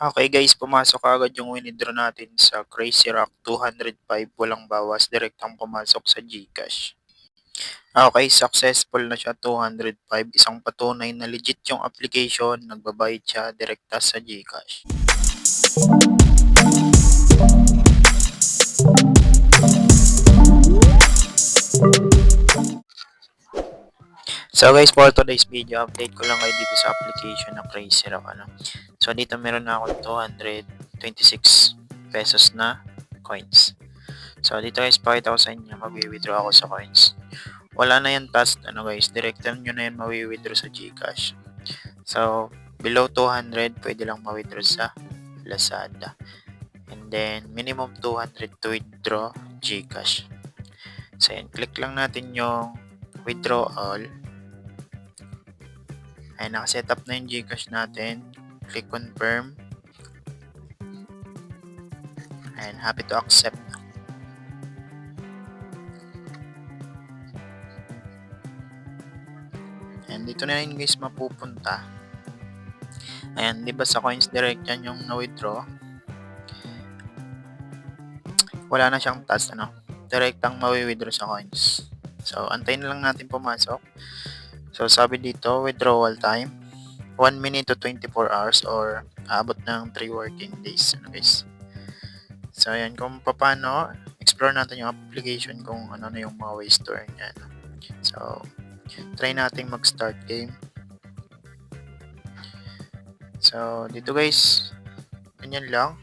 Okay guys, pumasok agad yung winidraw natin sa Crazy Rock 205, walang bawas, direktang pumasok sa GCash. Okay, successful na siya 205, isang patunay na legit yung application, nagbabayad siya direkta sa GCash. So guys, for today's video, update ko lang kayo dito sa application ng Crazy Rock. So dito meron na akong 226 pesos na coins. So dito guys, pakita ko sa inyo, mag-withdraw ako sa coins. Wala na yan task, guys, direct nyo na yan mawi-withdraw sa GCash. So, below 200, pwede lang ma-withdraw sa Lazada. And then, minimum 200 to withdraw GCash. So, yan, click lang natin yung withdraw all. Ayan, nakaset up na yung GCash natin. Click confirm. And happy to accept. And dito na yun guys mapupunta. Ayan, di ba sa Coins Direct yan yung na-withdraw? Wala na siyang task, direktang mawi-withdraw sa coins. So, antayin na lang natin pumasok. So, sabi dito, withdrawal time, 1 minute to 24 hours or abot ng 3 working days, guys. So, ayan, kung paano, explore natin yung application kung ano na yung mga ways to earn yan. So, try natin mag-start game. So, dito guys, ganyan lang.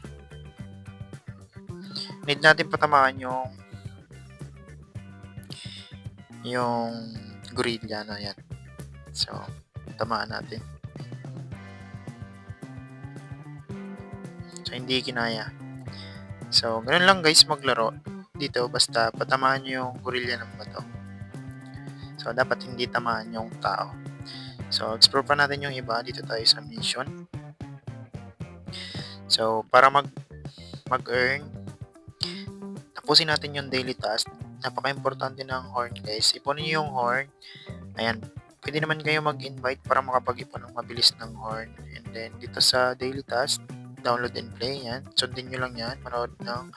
Need natin patamaan yung gorilla na yan. So, tamaan natin. So, hindi kinaya. So, ganun lang guys maglaro dito. Basta patamaan yung gorilla ng bato. So, dapat hindi tamaan yung tao. So, explore pa natin yung iba. Dito tayo sa mission. So, para mag-earn, tapusin natin yung daily task. Napaka-importante ng horn guys. Ipunin nyo yung horn. Ayan. Pwede naman kayo mag-invite para makapag-ipon ng mabilis ng horn. And then, dito sa daily task, download and play. Yan. Sundin nyo lang yan. Manood ng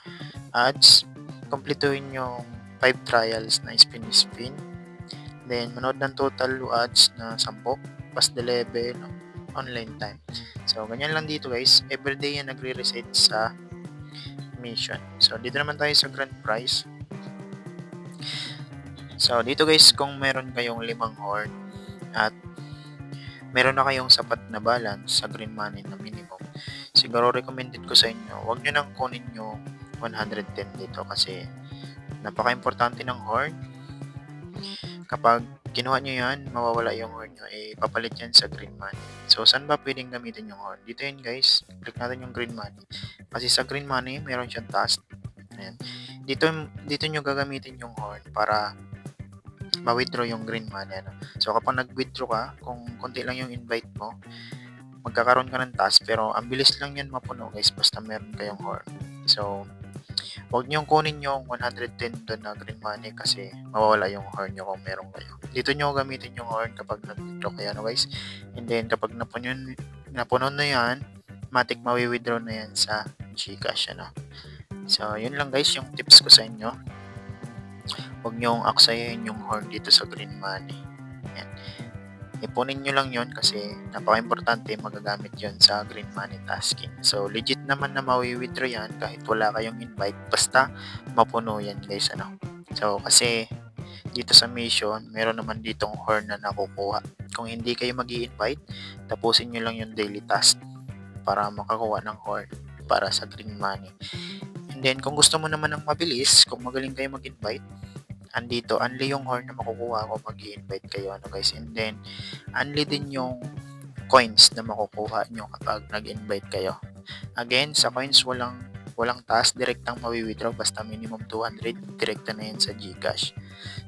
ads. Kompletuhin yung 5 trials na spin. Then, manood ng total ads na 10. Pass the level. Online time. So, ganyan lang dito guys. Everyday yan nagre-reset sa mission. So, dito naman tayo sa grand prize. So, dito guys, kung meron kayong 5 horn at meron na kayong sapat na balance sa green money na minimum, siguro recommended ko sa inyo, huwag nyo nang kunin yung 110 dito kasi napaka-importante ng horn. Kapag kinuha nyo yan, mawawala yung horn nyo, papalit yan sa green money. So, saan ba pwedeng gamitin yung horn? Dito yun guys, click natin yung green money. Kasi sa green money, meron siyang task. Ayan. Dito nyo gagamitin yung horn para ma-withdraw yung green money. So, kapag nag-withdraw ka, kung konti lang yung invite mo, magkakaroon ka ng task, pero ang bilis lang yan mapuno guys, basta meron kayong horn. So, huwag nyo kunin yung 110 doon na green money kasi mawawala yung horn nyo kung meron kayo. Dito nyo gamitin yung horn kapag nag-withdraw kayo, guys. And then, kapag napuno na yan, matik mawi-withdraw na yan sa GCash, So, yun lang guys yung tips ko sa inyo. Huwag nyo aksayin yung horn dito sa green money. Yan. Ipunin nyo lang yon kasi napaka-importante magagamit yon sa green money tasking. So, legit naman na mawi-withdraw yan kahit wala kayong invite. Basta mapuno yan guys. So, kasi dito sa mission, meron naman ditong horn na nakukuha. Kung hindi kayo mag-i-invite, tapusin nyo lang yung daily task para makakuha ng horn para sa green money. And then, kung gusto mo naman ng mabilis, kung magaling kayo mag-invite, andito, only yung horn na makukuha ko mag-i-invite kayo, guys. And then, only din yung coins na makukuha nyo kapag nag-invite kayo. Again, sa coins, walang task, direktang mawi-withdraw, basta minimum 200, direkta na yan sa GCash.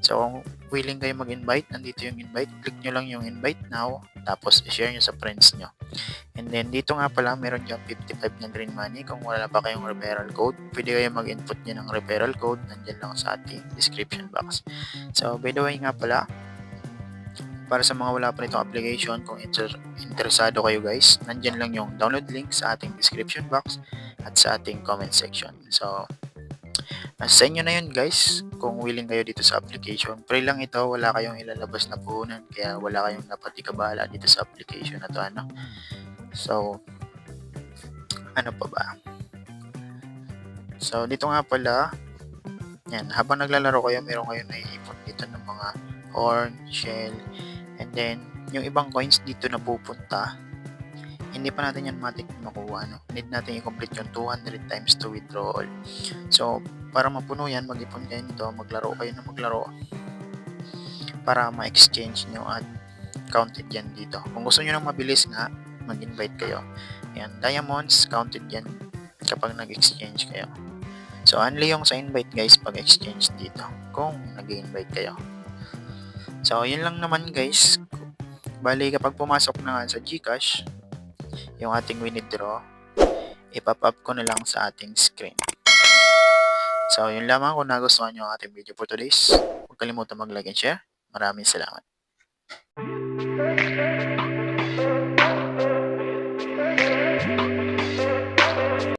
So, kung willing kayo mag-invite, nandito yung invite, click nyo lang yung invite now, tapos i-share nyo sa friends nyo. And then, dito nga pala, meron dyan 55 na green money. Kung wala pa kayong referral code, pwede kayo mag-input nyo ng referral code. Nandyan lang sa ating description box. So, by the way nga pala, Para sa mga wala pa nitong application, kung interesado kayo guys, nandyan lang yung download link sa ating description box at sa ating comment section. So, nasa inyo na yun guys, kung willing kayo dito sa application. Free lang ito, wala kayong ilalabas na puhunan, kaya wala kayong dapat ikabahala dito sa application na to, ano. So, ano pa ba? So, dito nga pala, yan, habang naglalaro kayo, meron kayong naiipon dito ng mga horn, shell, and then, yung ibang coins dito na pupunta, hindi pa natin yan matik makuha. No? Need natin i-complete yung 200 times to withdraw all. So, para mapuno yan, mag-ipon kayo nito, maglaro kayo na maglaro para ma-exchange nyo at counted yan dito. Kung gusto nyo nang mabilis nga, mag-invite kayo. Yan, diamonds, counted yan kapag nag-exchange kayo. So, only yung sa invite guys pag exchange dito kung nag-invite kayo. So, yun lang naman guys. Bali, kapag pumasok na sa GCash, yung ating withdraw, ipop up ko na lang sa ating screen. So, yun lamang. Kung nagustuhan nyo ang ating video for today's, huwag kalimutan mag-like and share. Maraming salamat.